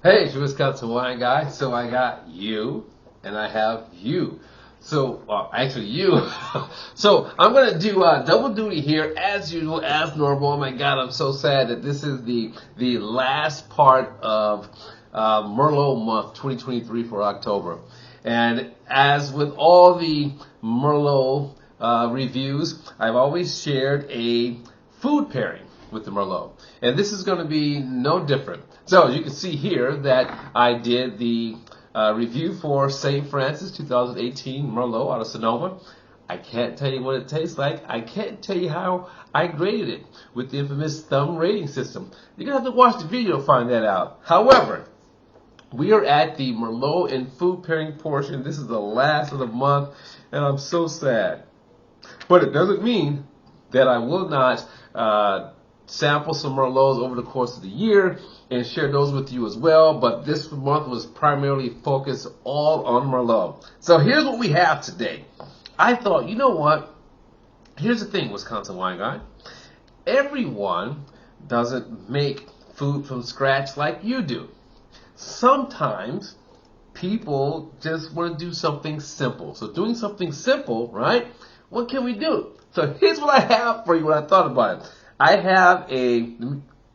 Hey, it's your Wisconsin wine guy. So I got you, and I have you. So actually you. So I'm gonna do double duty here as usual, as normal. Oh my God, I'm so sad that this is the last part of Merlot month 2023 for October. And as with all the Merlot reviews, I've always shared a food pairing with the Merlot. And this is going to be no different. So you can see here that I did the review for St. Francis 2018 Merlot out of Sonoma. I can't tell you what it tastes like. I can't tell you how I graded it with the infamous thumb rating system. You're going to have to watch the video to find that out. However, we are at the Merlot and food pairing portion. This is the last of the month, and I'm so sad. But it doesn't mean that I will not sample some Merlots over the course of the year and share those with you as well. But this month was primarily focused all on Merlot. So here's what we have today. I thought, you know what? Here's the thing, Wisconsin wine guy. Everyone doesn't make food from scratch like you do. Sometimes people just want to do something simple. So doing something simple, right? What can we do? So here's what I have for you when I thought about it. I have a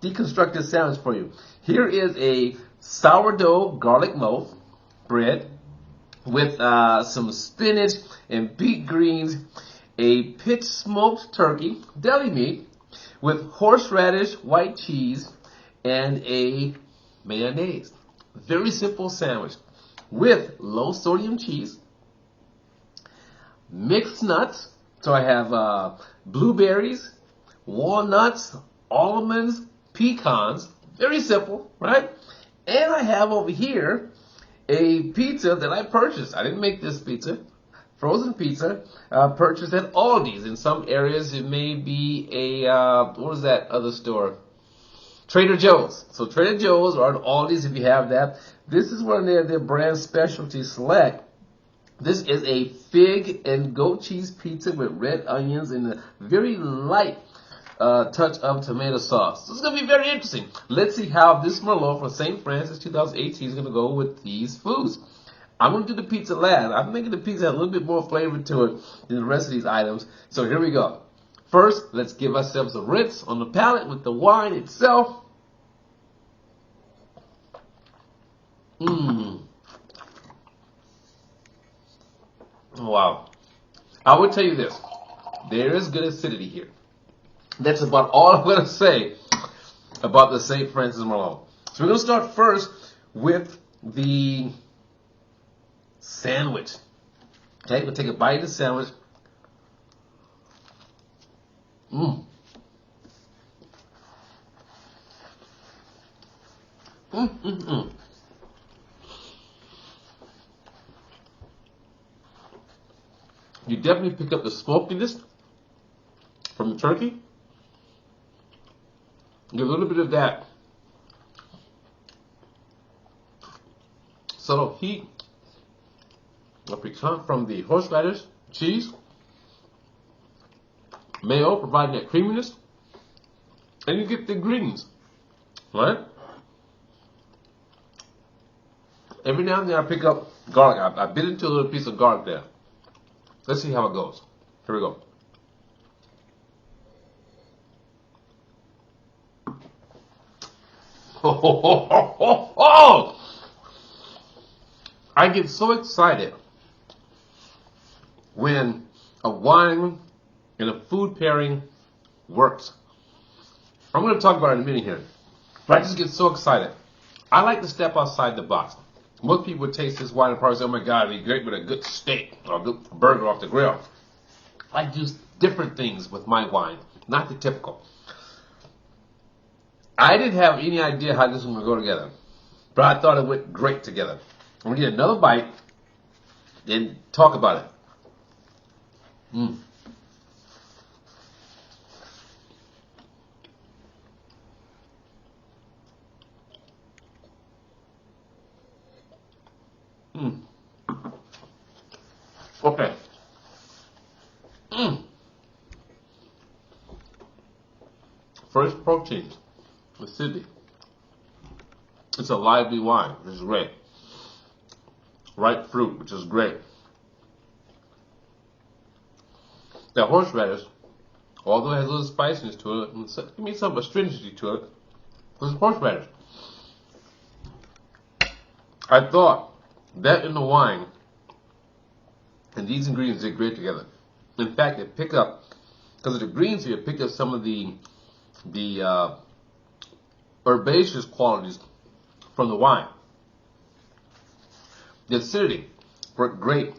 deconstructed sandwich for you. Here is a sourdough garlic loaf bread with some spinach and beet greens, a pitch smoked turkey, deli meat, with horseradish white cheese, and a mayonnaise. Very simple sandwich with low sodium cheese, mixed nuts. So I have blueberries, walnuts, almonds, pecans. Very simple, right? And I have over here a pizza that I purchased. I didn't make this pizza. Frozen pizza purchased at Aldi's. In some areas it may be a, what is that other store? Trader Joe's. So Trader Joe's or Aldi's if you have that. This is one of their brand specialty select. This is a fig and goat cheese pizza with red onions and a very light touch of tomato sauce. So it's going to be very interesting. Let's see how this Merlot from St. Francis 2018 is going to go with these foods. I'm going to do the pizza last. I'm making the pizza have a little bit more flavor to it than the rest of these items. So here we go. First, let's give ourselves a rinse on the palate with the wine itself. Wow. I would tell you this. There is good acidity here. That's about all I'm going to say about the St. Francis Merlot. So we're going to start first with the sandwich. Okay, we'll take a bite of the sandwich. You definitely pick up the smokiness from the turkey. Get a little bit of that subtle heat of piquant from the horseradish cheese. Mayo providing that creaminess. And you get the greens, right? Every now and then I pick up garlic. I bit into a little piece of garlic there. Let's see how it goes. Here we go. Oh! I get so excited when a wine and a food pairing works. I'm going to talk about it in a minute here. But I just get so excited. I like to step outside the box. Most people would taste this wine and probably say, oh my God, it'd be great with a good steak or a good burger off the grill. I do different things with my wine, not the typical. I didn't have any idea how this was going to go together, but I thought it went great together. I'm going to get another bite and talk about it. Okay. First protein, acidity. It's a lively wine, which is great. Ripe fruit, which is great. Now, horseradish, although it has a little spiciness to it, and give me some astringency to it, because it's horseradish. I thought that in the wine and these ingredients did great together. In fact, it picked up, because of the greens here, it picked up some of the herbaceous qualities from the wine. The acidity worked great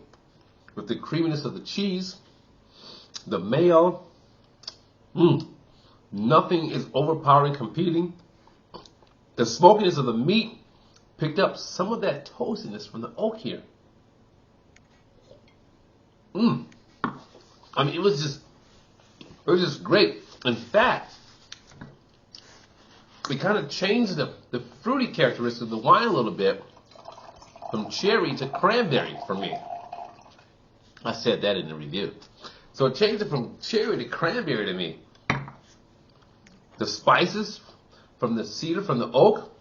with the creaminess of the cheese, the mayo. Nothing is overpowering, competing. The smokiness of the meat picked up some of that toastiness from the oak here. I mean, it was just great. In fact, we kind of changed the fruity characteristics of the wine a little bit from cherry to cranberry for me. I said that in the review. So it changed it from cherry to cranberry to me. The spices from the cedar, from the oak,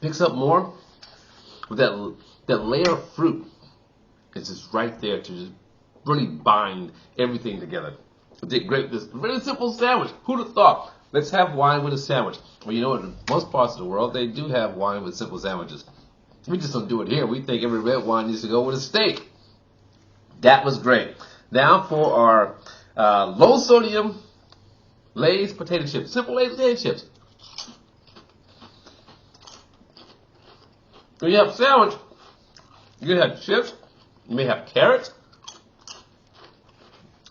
picks up more with that layer of fruit. It's just right there to just really bind everything together. It did great. This very simple sandwich. Who'd have thought? Let's have wine with a sandwich. Well, you know what? In most parts of the world, they do have wine with simple sandwiches. We just don't do it here. We think every red wine needs to go with a steak. That was great. Now for our low sodium Lay's potato chips. Simple Lay's potato chips. When you have a sandwich, you can have chips. You may have carrots.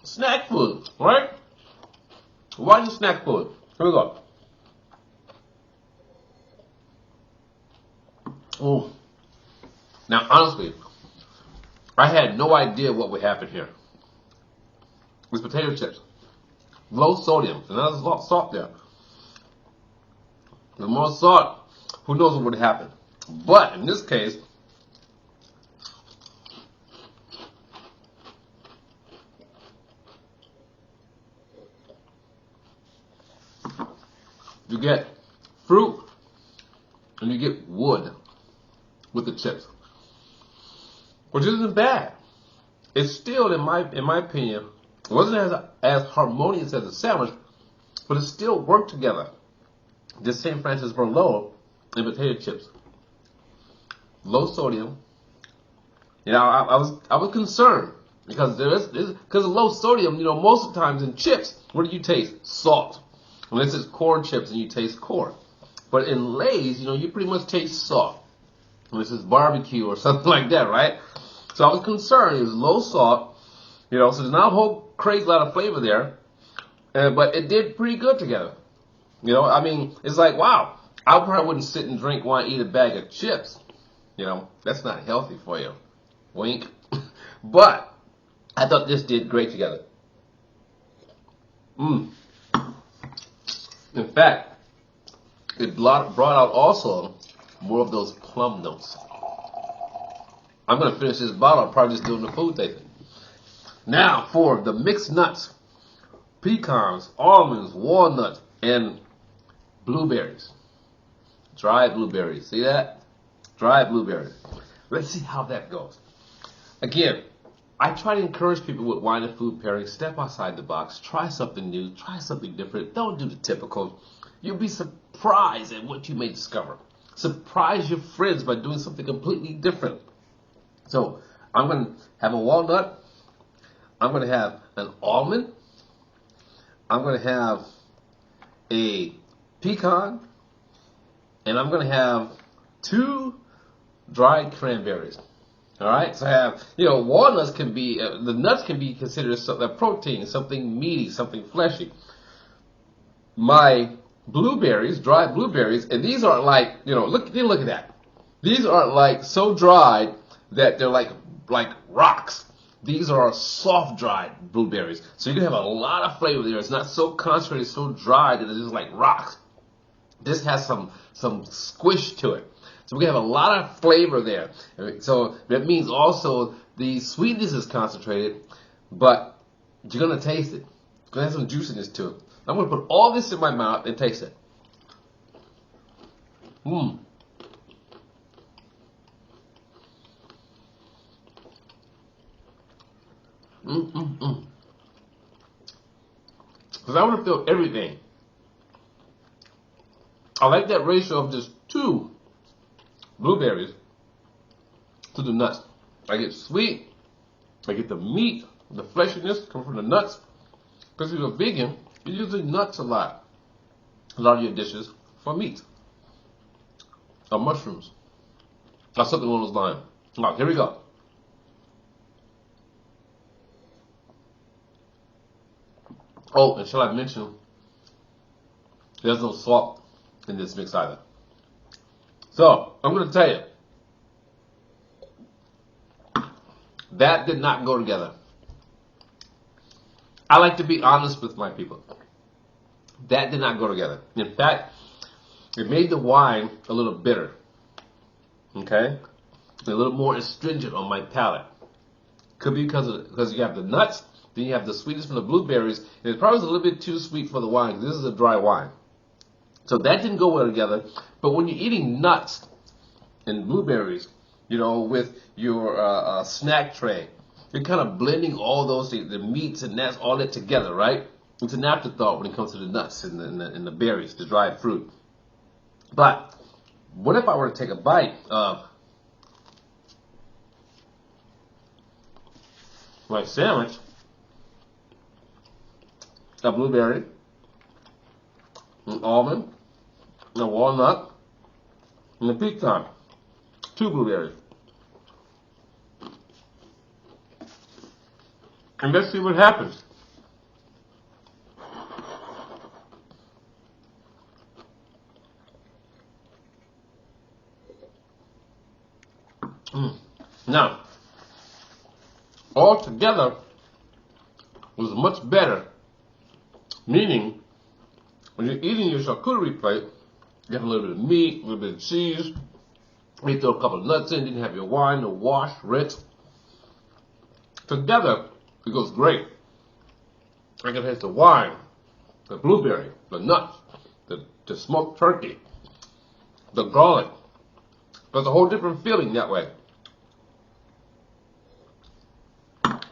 Snack food, right? Why is snack food? Here we go. Oh. Now, honestly, I had no idea what would happen here. With potato chips. Low sodium. And there's a lot of salt there. The more salt, who knows what would happen. But in this case, you get fruit and you get wood with the chips, which isn't bad. It's still, in my opinion, it wasn't as harmonious as a sandwich, but it still worked together. This St. Francis Merlot and potato chips, low sodium. You know, I was concerned because because of low sodium. You know, most of the times in chips, what do you taste? Salt. Unless it's corn chips and you taste corn. But in Lay's, you know, you pretty much taste salt. Unless it's barbecue or something like that, right? So I was concerned. It was low salt, you know, so there's not a whole crazy lot of flavor there. But it did pretty good together. You know, I mean, it's like, wow, I probably wouldn't sit and drink wine, eat a bag of chips. You know, that's not healthy for you. Wink. But I thought this did great together. In fact, it brought out also more of those plum notes. I'm going to finish this bottle. I'm probably just doing the food tasting. Now for the mixed nuts. Pecans, almonds, walnuts, and blueberries. Dried blueberries. See that? Dried blueberries. Let's see how that goes. Again, I try to encourage people with wine and food pairing, step outside the box, try something new, try something different. Don't do the typical. You'll be surprised at what you may discover. Surprise your friends by doing something completely different. So I'm going to have a walnut. I'm going to have an almond. I'm going to have a pecan. And I'm going to have 2 dried cranberries. All right, so I have, you know, walnuts can be, the nuts can be considered a protein, something meaty, something fleshy. My blueberries, dried blueberries, and these aren't like, you know, look at that. These aren't like so dried that they're like rocks. These are soft dried blueberries. So you can have a lot of flavor there. It's not so concentrated, so dry that it's just like rocks. This has some squish to it. So we have a lot of flavor there. So that means also the sweetness is concentrated, but you're going to taste it. It's going to have some juiciness to it. I'm going to put all this in my mouth and taste it. Mmm. Because I want to feel everything. I like that ratio of just 2 blueberries to the nuts. I get sweet, I get the meat, the fleshiness come from the nuts. Because if you're a vegan, you use nuts a lot of your dishes for meat. Or mushrooms. Or something along those lines. Alright, here we go. Oh, and shall I mention, there's no salt in this mix either. So, I'm going to tell you, that did not go together. I like to be honest with my people. That did not go together. In fact, it made the wine a little bitter. Okay? A little more astringent on my palate. Could be because you have the nuts, then you have the sweetness from the blueberries, and it probably was a little bit too sweet for the wine. This is a dry wine. So that didn't go well together. But when you're eating nuts and blueberries, you know, with your snack tray, you're kind of blending all those things, the meats and that's all that together, right? It's an afterthought when it comes to the nuts and the berries, the dried fruit. But what if I were to take a bite of my sandwich, a blueberry, an almond, a walnut, and a pecan. 2 blueberries. And let's see what happens. Now, all together was much better. Meaning, when you're eating your charcuterie plate, you have a little bit of meat, a little bit of cheese, you throw a couple of nuts in, then you have your wine, the wash, rinse. Together, it goes great. I can taste the wine, the blueberry, the nuts, the smoked turkey, the garlic. There's a whole different feeling that way.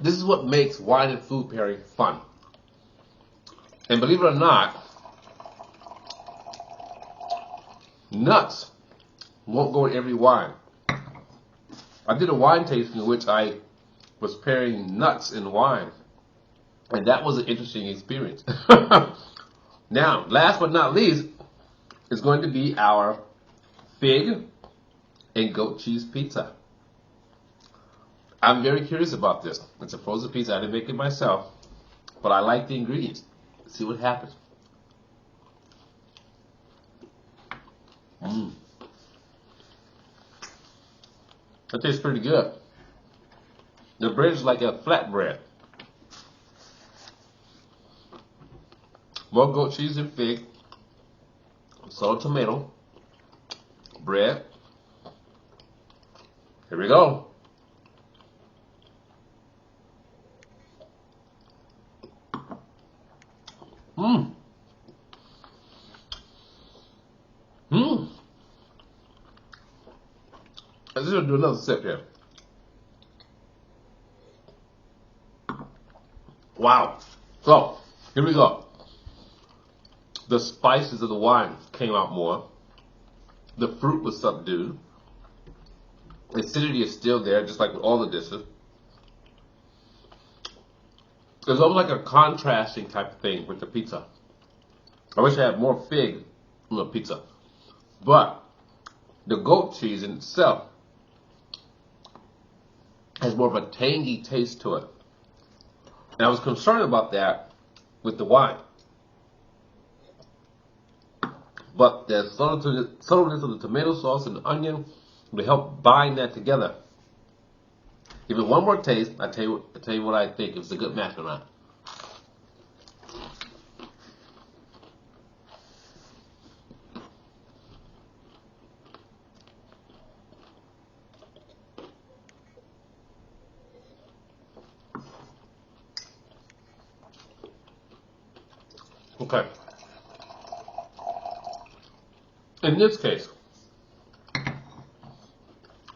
This is what makes wine and food pairing fun. And believe it or not, nuts won't go in every wine. I did a wine tasting in which I was pairing nuts in wine. And that was an interesting experience. Now, last but not least, is going to be our fig and goat cheese pizza. I'm very curious about this. It's a frozen pizza. I didn't make it myself, but I like the ingredients. Let's see what happens. That tastes pretty good. The bread is like a flatbread. More goat cheese and fig, salted tomato, bread. Here we go. I'm just gonna do another sip here. Wow. So, here we go. The spices of the wine came out more. The fruit was subdued. The acidity is still there, just like with all the dishes. It's almost like a contrasting type of thing with the pizza. I wish I had more fig on the pizza. But the goat cheese in itself has more of a tangy taste to it. And I was concerned about that with the wine. But the subtleness of the tomato sauce and the onion will help bind that together. Give it one more taste. I'll tell you what I think, if it's a good match or not. Okay. In this case,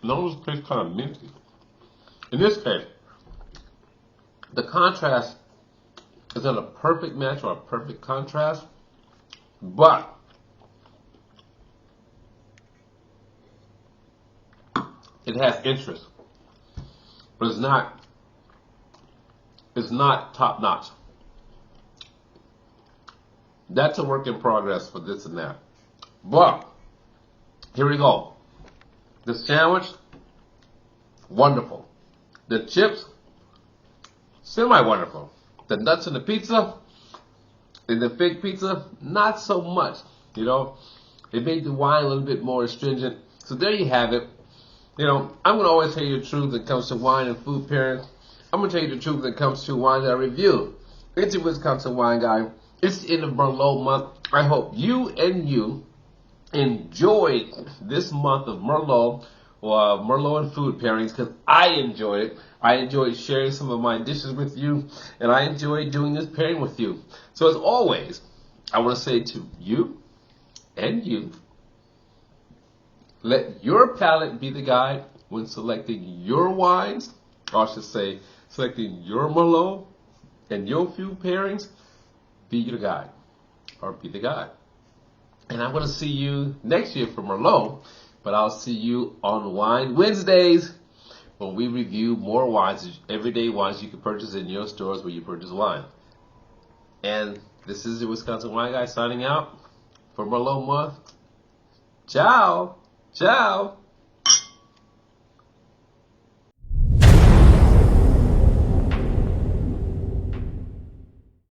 Those taste kind of minty. In this case, the contrast is not a perfect match or a perfect contrast, but it has interest. But it's not top notch. That's a work in progress for this and that. But here we go. The sandwich, wonderful. The chips, semi-wonderful. The nuts in the pizza, in the fig pizza, not so much. You know, it made the wine a little bit more astringent. So there you have it. You know, I'm going to always tell you the truth when it comes to wine and food pairings. I'm going to tell you the truth when it comes to wine that I review. It's your Wisconsin wine guy. It's the end of Merlot month. I hope you enjoyed this month of Merlot or Merlot and food pairings, because I enjoyed it. I enjoyed sharing some of my dishes with you, and I enjoyed doing this pairing with you. So as always, I want to say to you and you, let your palate be the guide when selecting your wines, or I should say, selecting your Merlot and your food pairings. Be your guide, or be the guide. And I'm going to see you next year for Merlot, but I'll see you on Wine Wednesdays when we review more wines, everyday wines you can purchase in your stores where you purchase wine. And this is the Wisconsin Wine Guy signing out for Merlot month. Ciao! Ciao!